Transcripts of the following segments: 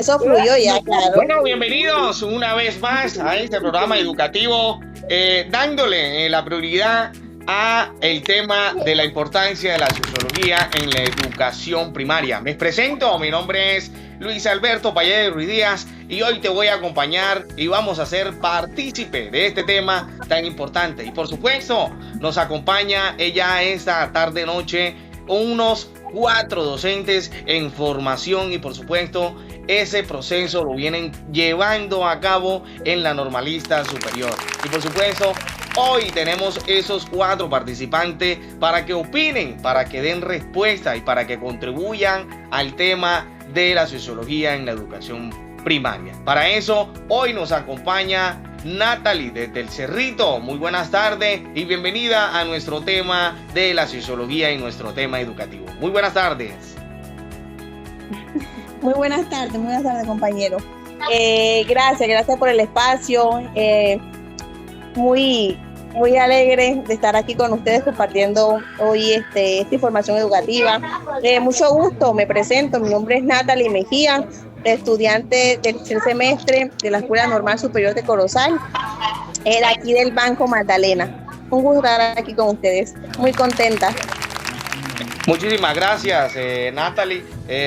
Eso fluyó ya, claro. Bueno, bienvenidos una vez más a este programa educativo, dándole la prioridad a el tema de la importancia de la sociología en la educación primaria. Me presento, mi nombre es Luis Alberto Payet Ruiz Díaz y hoy te voy a acompañar y vamos a ser partícipe de este tema tan importante. Y por supuesto, nos acompaña ella esta tarde-noche unos 4 docentes en formación y por supuesto ese proceso lo vienen llevando a cabo en la Normalista Superior. Y por supuesto, hoy tenemos esos 4 participantes para que opinen, para que den respuesta y para que contribuyan al tema de la sociología en la educación primaria. Para eso, hoy nos acompaña Natalie desde El Cerrito. Muy buenas tardes y bienvenida a nuestro tema de la sociología y nuestro tema educativo. Muy buenas tardes. Muy buenas tardes, compañero. Gracias por el espacio. Muy alegre de estar aquí con ustedes compartiendo hoy esta información educativa. Mucho gusto, me presento, mi nombre es Natalie Mejía, estudiante del tercer semestre de la Escuela Normal Superior de Corozal, de aquí del Banco Magdalena. Un gusto estar aquí con ustedes, muy contenta. Muchísimas gracias, Natalie.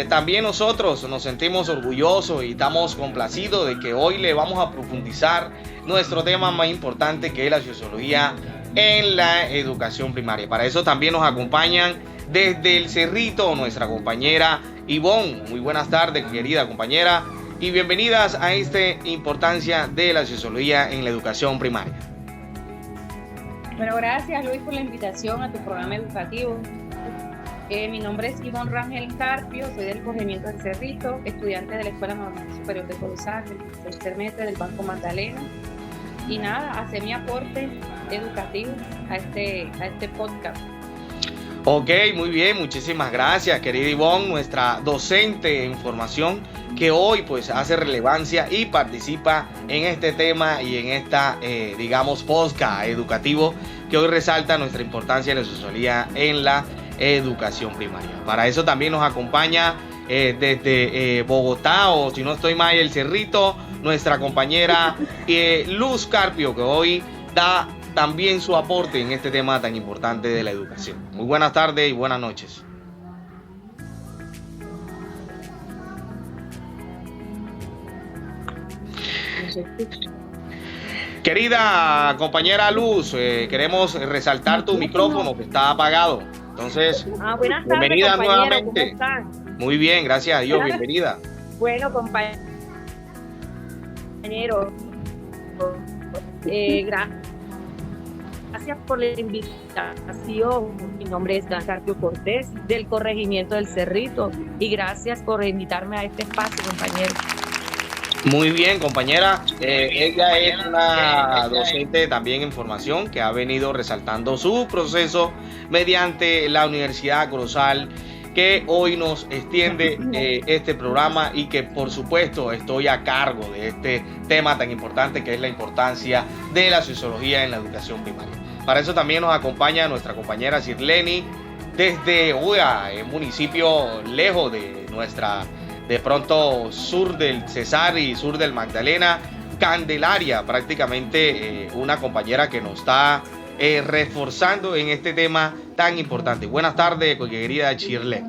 También nosotros nos sentimos orgullosos y estamos complacidos de que hoy le vamos a profundizar nuestro tema más importante, que es la sociología en la educación primaria. Para eso también nos acompañan desde El Cerrito nuestra compañera Ivonne. Muy buenas tardes, querida compañera, y bienvenidas a esta importancia de la sociología en la educación primaria. Bueno, gracias Luis por la invitación a tu programa educativo. Mi nombre es Ivonne Rangel Carpio, soy del corregimiento del Cerrito, estudiante de la Escuela Normal Superior de Corozal, del tercer semestre del Banco Magdalena. Y nada, hacer mi aporte educativo a este podcast. Ok, muy bien, muchísimas gracias, querida Ivonne, nuestra docente en formación, que hoy pues hace relevancia y participa en este tema y en esta, podcast educativo que hoy resalta nuestra importancia de la sociología en la educación primaria. Para eso también nos acompaña desde Bogotá, o si no estoy mal, El Cerrito, nuestra compañera Luz Carpio, que hoy da también su aporte en este tema tan importante de la educación. Muy buenas tardes y buenas noches. Querida compañera Luz, queremos resaltar tu micrófono que está apagado. Entonces, buenas tardes, bienvenida nuevamente. ¿Cómo están? Muy bien, gracias a Dios, bienvenida. Bueno, compañero, gracias por la invitación. Mi nombre es Carpio Cortés, del corregimiento del Cerrito, y gracias por invitarme a este espacio, compañero. Muy bien, compañera. Ella es una docente también en formación que ha venido resaltando su proceso mediante la Universidad Corozal, que hoy nos extiende este programa y que por supuesto estoy a cargo de este tema tan importante que es la importancia de la sociología en la educación primaria. Para eso también nos acompaña nuestra compañera Sirleni desde Uga, un municipio lejos de nuestra, de pronto sur del Cesar y sur del Magdalena, Candelaria, prácticamente una compañera que nos está reforzando en este tema tan importante. Buenas tardes, querida Shirley.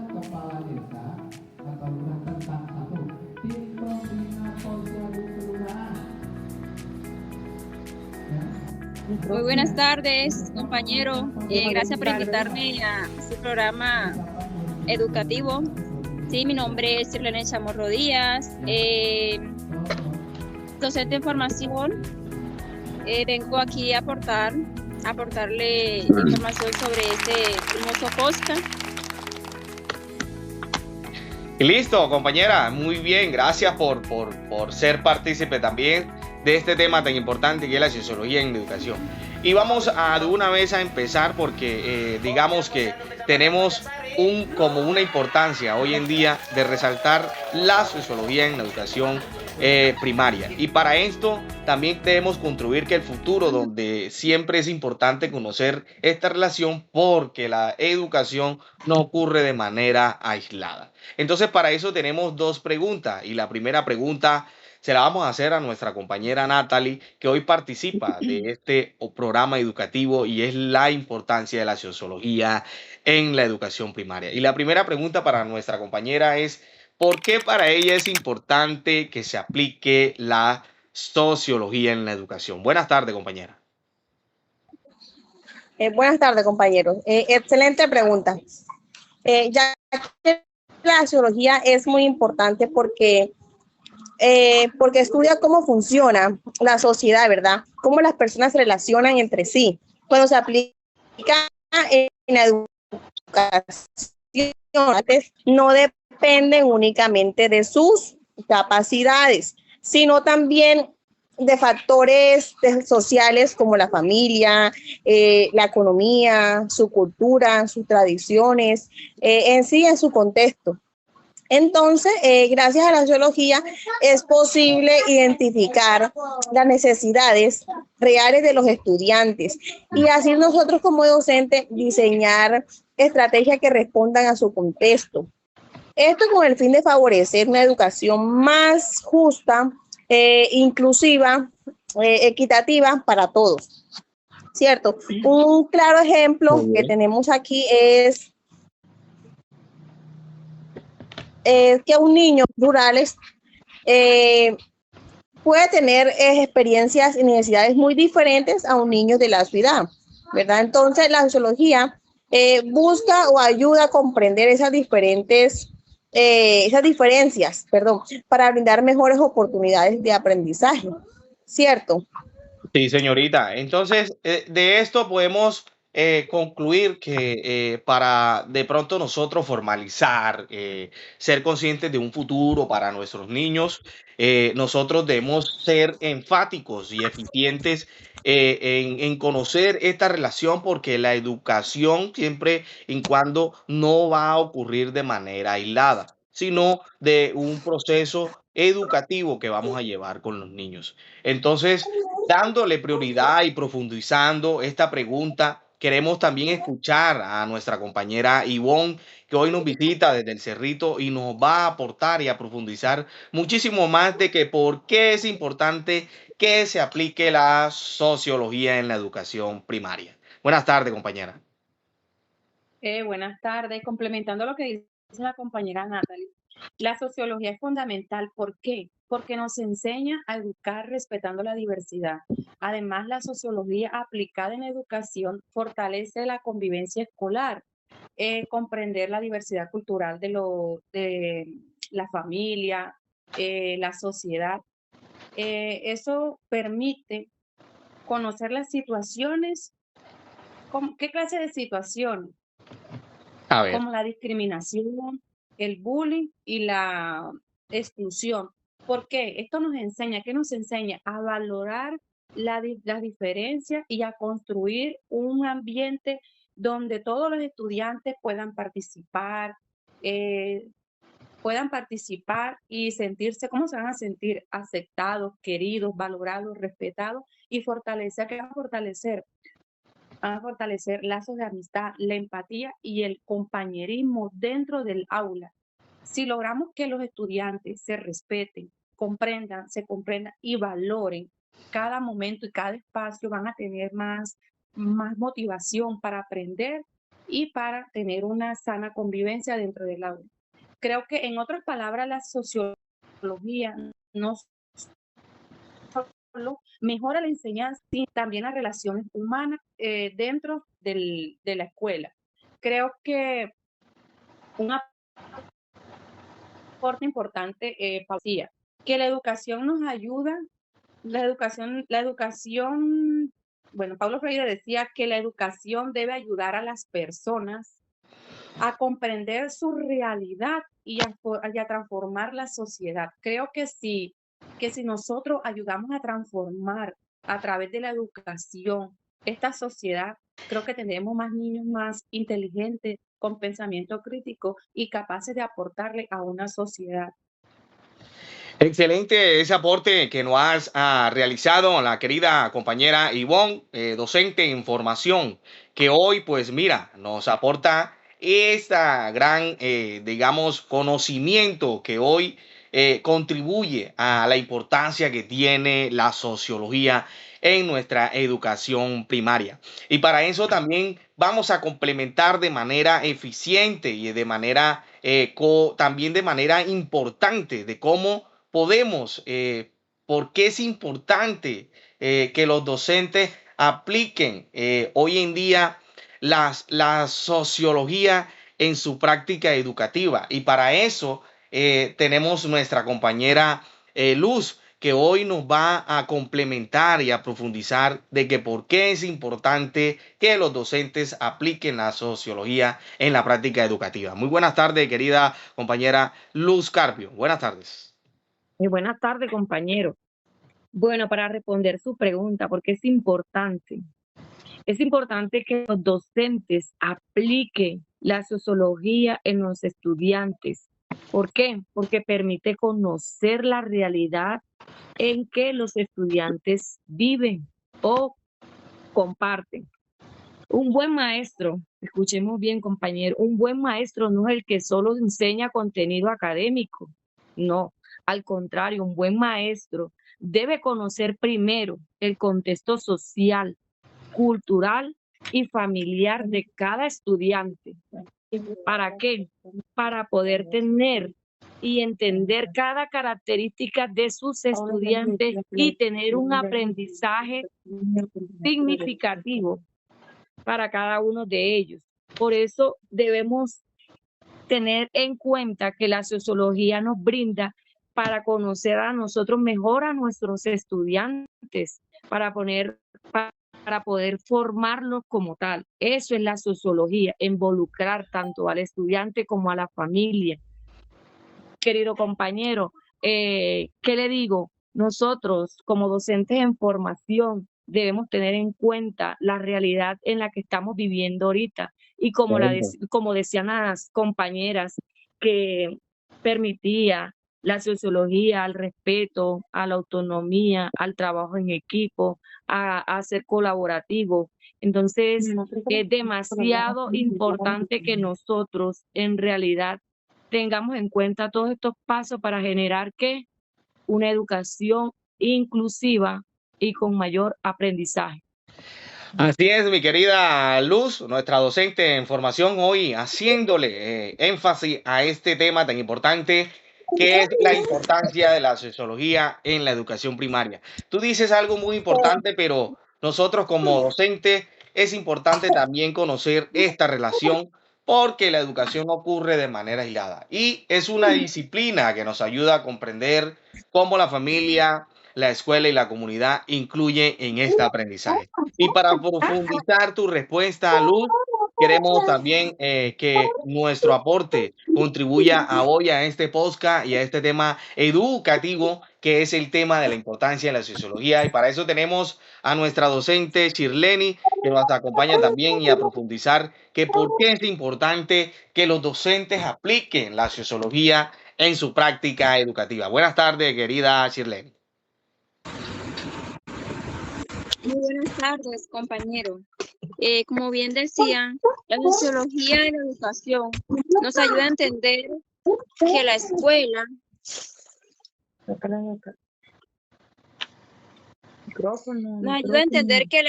Muy buenas tardes, compañero. Gracias por invitarme a este programa educativo. Sí, mi nombre es Sirlene Chamorro Díaz, docente en formación. Vengo aquí a aportarle información sobre este hermoso podcast. Y listo, compañera, muy bien, gracias por ser partícipe también de este tema tan importante que es la sociología en la educación. Y vamos de una vez a empezar porque digamos que tenemos como una importancia hoy en día de resaltar la sociología en la educación primaria. Y para esto también debemos construir que el futuro, donde siempre es importante conocer esta relación porque la educación no ocurre de manera aislada. Entonces, para eso tenemos dos preguntas y la primera pregunta se la vamos a hacer a nuestra compañera Natalie, que hoy participa de este programa educativo y es la importancia de la sociología en la educación primaria. Y la primera pregunta para nuestra compañera es, ¿por qué para ella es importante que se aplique la sociología en la educación? Buenas tardes, compañera. Buenas tardes, compañeros. Excelente pregunta. Ya que la sociología es muy importante porque estudia cómo funciona la sociedad, ¿verdad? Cómo las personas se relacionan entre sí. Cuando se aplica en la educación, no dependen únicamente de sus capacidades, sino también de factores sociales como la familia, la economía, su cultura, sus tradiciones, en sí, en su contexto. Entonces, gracias a la sociología es posible identificar las necesidades reales de los estudiantes y así nosotros como docentes diseñar estrategias que respondan a su contexto. Esto con el fin de favorecer una educación más justa, inclusiva, equitativa para todos, ¿cierto? Un claro ejemplo que tenemos aquí es que un niño rurales puede tener experiencias y necesidades muy diferentes a un niño de la ciudad, ¿verdad? Entonces la sociología busca o ayuda a comprender esas diferencias, para brindar mejores oportunidades de aprendizaje, ¿cierto? Sí, señorita. Entonces, de esto podemos concluir que para de pronto nosotros formalizar, ser conscientes de un futuro para nuestros niños, nosotros debemos ser enfáticos y eficientes en conocer esta relación porque la educación siempre y cuando no va a ocurrir de manera aislada, sino de un proceso educativo que vamos a llevar con los niños. Entonces, dándole prioridad y profundizando esta pregunta, queremos también escuchar a nuestra compañera Ivonne, que hoy nos visita desde el Cerrito y nos va a aportar y a profundizar muchísimo más de que por qué es importante que se aplique la sociología en la educación primaria. Buenas tardes, compañera. Buenas tardes. Complementando lo que dice la compañera Natalie, la sociología es fundamental. ¿Por qué? Porque nos enseña a educar respetando la diversidad. Además, la sociología aplicada en la educación fortalece la convivencia escolar, comprender la diversidad cultural de la familia, la sociedad. Eso permite conocer las situaciones. ¿Qué clase de situaciones? A ver. Como la discriminación, el bullying y la exclusión. ¿Por qué? Esto nos enseña, ¿qué nos enseña? A valorar las diferencias y a construir un ambiente donde todos los estudiantes eh, puedan participar y sentirse, ¿cómo se van a sentir? Aceptados, queridos, valorados, respetados y fortalecer, ¿qué van a fortalecer lazos de amistad, la empatía y el compañerismo dentro del aula? Si logramos que los estudiantes se respeten, se comprendan y valoren cada momento y cada espacio, van a tener más motivación para aprender y para tener una sana convivencia dentro del aula. Creo que, en otras palabras, la sociología no solo mejora la enseñanza, sino también las relaciones humanas dentro de la escuela. Creo que un aporte importante, que la educación nos ayuda, bueno, Paulo Freire decía que la educación debe ayudar a las personas a comprender su realidad y a transformar la sociedad. Creo que si nosotros ayudamos a transformar a través de la educación esta sociedad, creo que tendremos más niños más inteligentes, con pensamiento crítico y capaces de aportarle a una sociedad. Excelente ese aporte que nos has realizado la querida compañera Ivonne, docente en formación, que hoy, pues mira, nos aporta esta gran, digamos, conocimiento que hoy contribuye a la importancia que tiene la sociología en nuestra educación primaria. Y para eso también vamos a complementar de manera eficiente y de manera, también de manera importante de cómo podemos, por qué es importante que los docentes apliquen hoy en día la sociología en su práctica educativa. Y para eso tenemos nuestra compañera Luz, que hoy nos va a complementar y a profundizar de que por qué es importante que los docentes apliquen la sociología en la práctica educativa. Muy buenas tardes, querida compañera Luz Carpio. Buenas tardes. Muy buenas tardes, compañero. Bueno, para responder su pregunta, porque es importante que los docentes apliquen la sociología en los estudiantes. ¿Por qué? Porque permite conocer la realidad en que los estudiantes viven o comparten. Un buen maestro, escuchemos bien, compañero, un buen maestro no es el que solo enseña contenido académico, no. Al contrario, un buen maestro debe conocer primero el contexto social, cultural y familiar de cada estudiante. ¿Para qué? Para poder tener y entender cada característica de sus estudiantes y tener un aprendizaje significativo para cada uno de ellos. Por eso debemos tener en cuenta que la sociología nos brinda para conocer a nosotros mejor a nuestros estudiantes, para poder formarlos como tal. Eso es la sociología, involucrar tanto al estudiante como a la familia. Querido compañero, ¿qué le digo? Nosotros como docentes en formación debemos tener en cuenta la realidad en la que estamos viviendo ahorita y como decían las compañeras, que permitía la sociología al respeto, a la autonomía, al trabajo en equipo, a ser colaborativo. Entonces, es demasiado importante que nosotros en realidad tengamos en cuenta todos estos pasos para generar ¿qué? Una educación inclusiva y con mayor aprendizaje. Así es, mi querida Luz, nuestra docente en formación, hoy haciéndole énfasis a este tema tan importante que es la importancia de la sociología en la educación primaria. Tú dices algo muy importante, pero nosotros como docentes es importante también conocer esta relación porque la educación ocurre de manera aislada y es una disciplina que nos ayuda a comprender cómo la familia, la escuela y la comunidad incluyen en este aprendizaje. Y para profundizar tu respuesta, Luz, queremos también que nuestro aporte contribuya a hoy a este podcast y a este tema educativo, que es el tema de la importancia de la sociología. Y para eso tenemos a nuestra docente Shirleni, que nos acompaña también y a profundizar que por qué es importante que los docentes apliquen la sociología en su práctica educativa. Buenas tardes, querida Shirleni. Muy buenas tardes, compañero. Como bien decía, la sociología de la educación nos ayuda a entender que la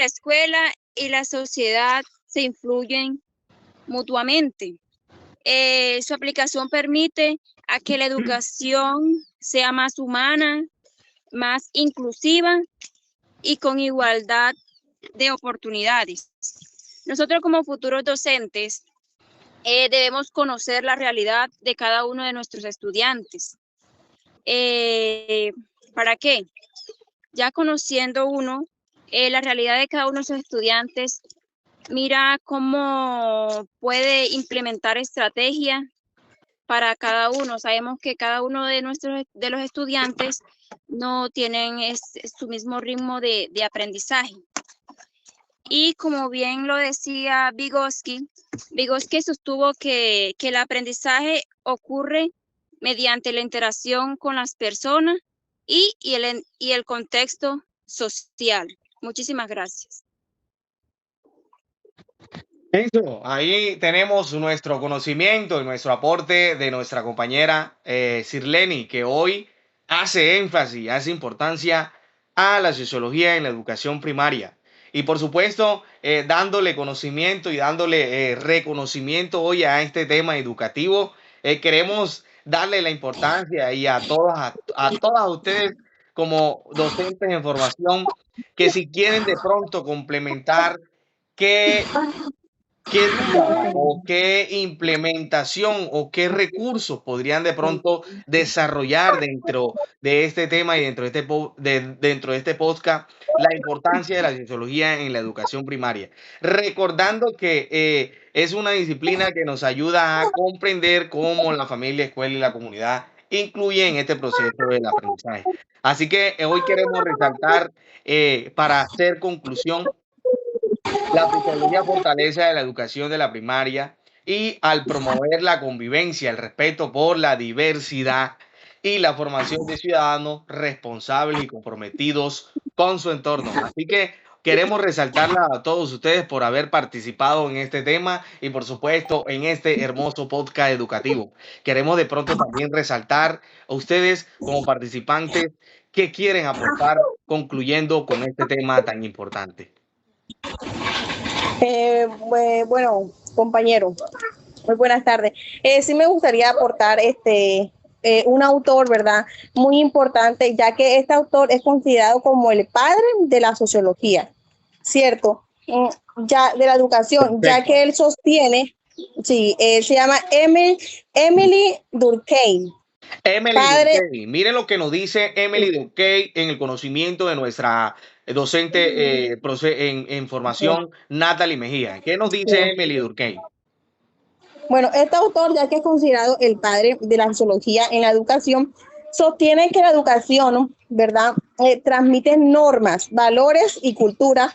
escuela y la sociedad se influyen mutuamente. Su aplicación permite a que la educación sea más humana, más inclusiva y con igualdad de oportunidades. Nosotros como futuros docentes debemos conocer la realidad de cada uno de nuestros estudiantes. ¿Para qué? Ya conociendo uno la realidad de cada uno de sus estudiantes, mira cómo puede implementar estrategias para cada uno. Sabemos que cada uno de los estudiantes no tienen su mismo ritmo de aprendizaje. Y como bien lo decía Vygotsky sostuvo que el aprendizaje ocurre mediante la interacción con las personas y el contexto social. Muchísimas gracias. Eso, ahí tenemos nuestro conocimiento y nuestro aporte de nuestra compañera Sirleni, que hoy hace énfasis, hace importancia a la sociología en la educación primaria. Y por supuesto, dándole conocimiento y dándole reconocimiento hoy a este tema educativo, queremos darle la importancia y a todas ustedes como docentes en formación, que si quieren de pronto complementar qué ¿qué duda o qué implementación o qué recursos podrían de pronto desarrollar dentro de este tema y dentro de este podcast la importancia de la sociología en la educación primaria? Recordando que es una disciplina que nos ayuda a comprender cómo la familia, escuela y la comunidad incluyen este proceso del aprendizaje. Así que hoy queremos resaltar, para hacer conclusión, la sociología fortalece la educación de la primaria y al promover la convivencia, el respeto por la diversidad y la formación de ciudadanos responsables y comprometidos con su entorno. Así que queremos resaltarla a todos ustedes por haber participado en este tema y por supuesto en este hermoso podcast educativo. Queremos de pronto también resaltar a ustedes como participantes que quieren aportar concluyendo con este tema tan importante. Bueno, compañero, muy buenas tardes. Sí me gustaría aportar un autor, ¿verdad? Muy importante, ya que este autor es considerado como el padre de la sociología, ¿cierto? Ya de la educación, Perfecto. ya que él sostiene, sí, se llama Emily Durkheim. Emily Padre, Durkheim. Miren lo que nos dice Emily Durkheim en el conocimiento de nuestra docente en formación, Natalie Mejía. ¿Qué nos dice Emily Durkheim? bueno, este autor, ya que es considerado el padre de la sociología en la educación, sostiene que la educación, ¿verdad?, transmite normas, valores y cultura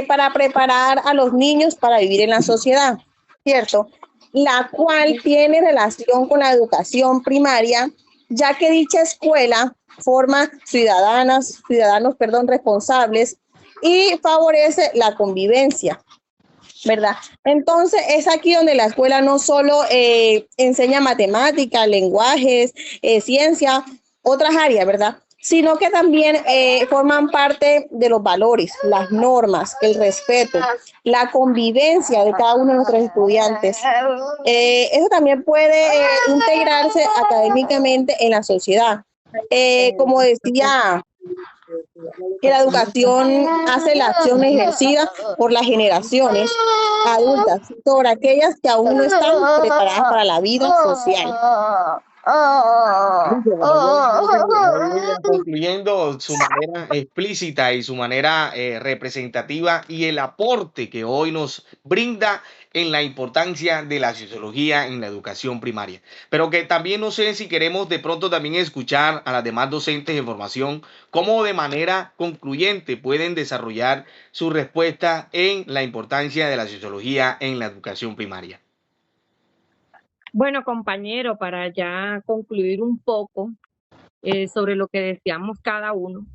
para preparar a los niños para vivir en la sociedad, ¿cierto? La cual tiene relación con la educación primaria, ya que dicha escuela forma ciudadanos, responsables y favorece la convivencia, ¿verdad? Entonces es aquí donde la escuela no solo enseña matemáticas, lenguajes, ciencia, otras áreas, ¿verdad? Sino que también forman parte de los valores, las normas, el respeto, la convivencia de cada uno de nuestros estudiantes. Eso también puede integrarse académicamente en la sociedad. Como decía, que la educación hace la acción ejercida por las generaciones adultas sobre aquellas que aún no están preparadas para la vida social. Concluyendo su manera explícita y su manera representativa y el aporte que hoy nos brinda en la importancia de la sociología en la educación primaria. Pero que también no sé si queremos de pronto también escuchar a las demás docentes de formación cómo de manera concluyente pueden desarrollar su respuesta en la importancia de la sociología en la educación primaria. Bueno, compañero, para ya concluir un poco sobre lo que decíamos cada uno,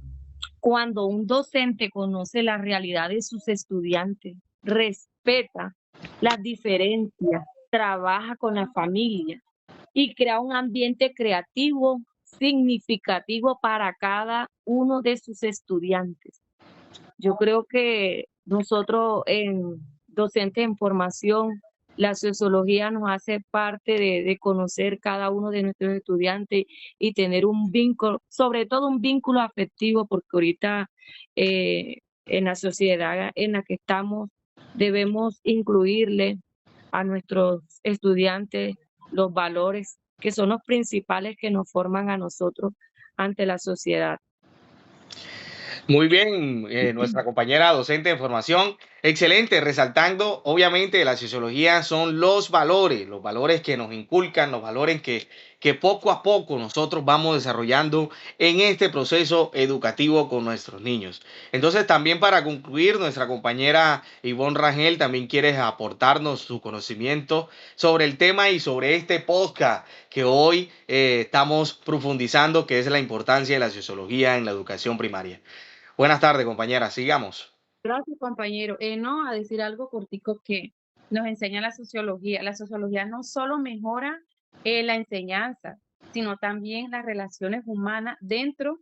cuando un docente conoce la realidad de sus estudiantes, respeta las diferencias, trabaja con la familia y crea un ambiente creativo significativo para cada uno de sus estudiantes. Yo creo que nosotros docentes en formación, la sociología nos hace parte de conocer cada uno de nuestros estudiantes y tener un vínculo, sobre todo un vínculo afectivo, porque ahorita en la sociedad en la que estamos debemos incluirle a nuestros estudiantes los valores que son los principales que nos forman a nosotros ante la sociedad. Muy bien, nuestra compañera docente de formación, Excelente, resaltando, obviamente, la sociología son los valores que nos inculcan, los valores que poco a poco nosotros vamos desarrollando en este proceso educativo con nuestros niños. Entonces, también para concluir, nuestra compañera Ivonne Rangel también quiere aportarnos su conocimiento sobre el tema y sobre este podcast que hoy estamos profundizando, que es la importancia de la sociología en la educación primaria. Buenas tardes, compañera, sigamos. Gracias, compañero. No, a decir algo cortico que nos enseña la sociología. La sociología no solo mejora la enseñanza, sino también las relaciones humanas dentro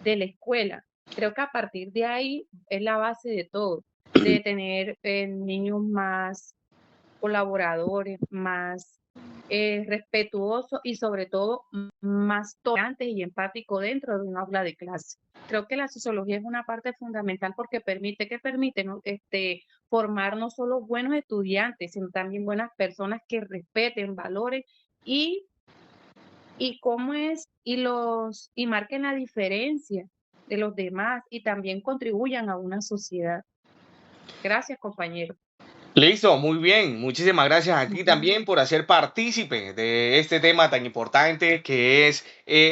de la escuela. Creo que a partir de ahí es la base de todo, de tener niños más colaboradores, más respetuosos y sobre todo más tolerantes y empáticos dentro de un aula de clase. Creo que la sociología es una parte fundamental porque permite ¿no? Formar no solo buenos estudiantes, sino también buenas personas que respeten valores y cómo es y marquen la diferencia de los demás y también contribuyan a una sociedad. Gracias, compañero. Listo, muy bien. Muchísimas gracias a ti también por hacer partícipe de este tema tan importante que es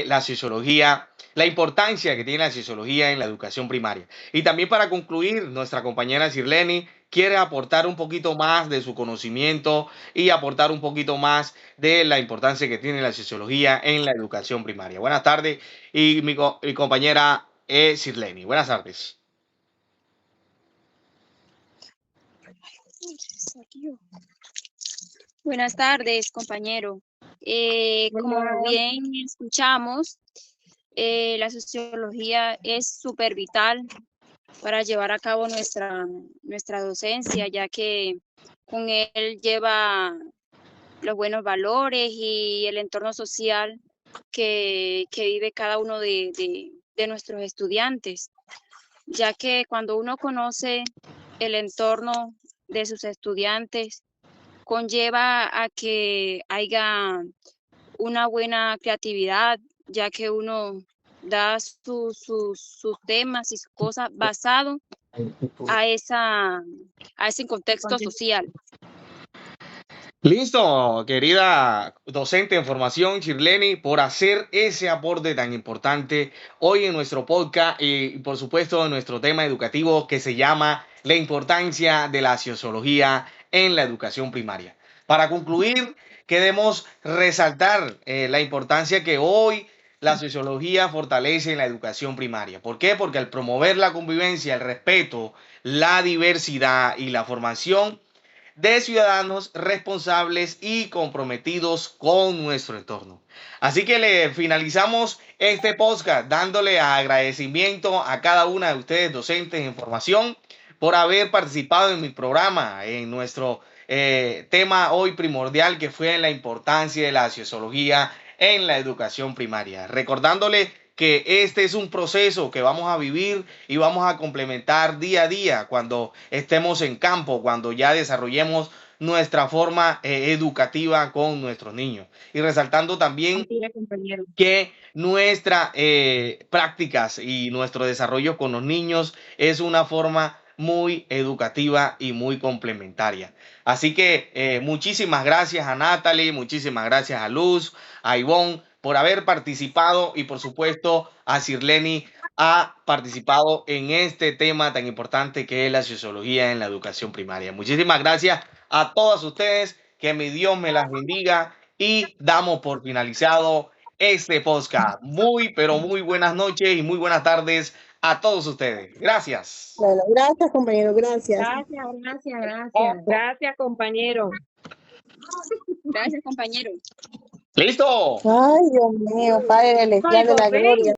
la sociología, la importancia que tiene la sociología en la educación primaria. Y también para concluir, nuestra compañera Sirleni quiere aportar un poquito más de su conocimiento y aportar un poquito más de la importancia que tiene la sociología en la educación primaria. Buenas tardes y mi compañera Sirleni. Buenas tardes. Buenas tardes, compañero. Como bien escuchamos, la sociología es súper vital para llevar a cabo nuestra docencia, ya que con él lleva los buenos valores y el entorno social que vive cada uno de nuestros estudiantes, ya que cuando uno conoce el entorno de sus estudiantes, conlleva a que haya una buena creatividad, ya que uno da sus temas y sus cosas basado a ese contexto social. Listo, querida docente en formación, Sirleni, por hacer ese aporte tan importante hoy en nuestro podcast y por supuesto en nuestro tema educativo que se llama la importancia de la sociología en la educación primaria. Para concluir, queremos resaltar la importancia que hoy la sociología fortalece en la educación primaria. ¿Por qué? Porque al promover la convivencia, el respeto, la diversidad y la formación de ciudadanos responsables y comprometidos con nuestro entorno. Así que le finalizamos este podcast dándole agradecimiento a cada una de ustedes, docentes en formación, por haber participado en mi programa, en nuestro tema hoy primordial que fue la importancia de la sociología en la educación primaria. Recordándole que este es un proceso que vamos a vivir y vamos a complementar día a día cuando estemos en campo, cuando ya desarrollemos nuestra forma educativa con nuestros niños. Y resaltando también que nuestras prácticas y nuestro desarrollo con los niños es una forma muy educativa y muy complementaria. Así que muchísimas gracias a Natalie, muchísimas gracias a Luz, a Ivonne, por haber participado y por supuesto a Sirleni ha participado en este tema tan importante que es la sociología en la educación primaria. Muchísimas gracias a todas ustedes, que mi Dios me las bendiga y damos por finalizado este podcast. Muy, pero muy buenas noches y muy buenas tardes a todos ustedes. Gracias. Bueno, gracias, compañero, gracias. Gracias, compañero. Gracias, compañero. ¡Listo! Ay, Dios mío, Padre celestial de la gloria.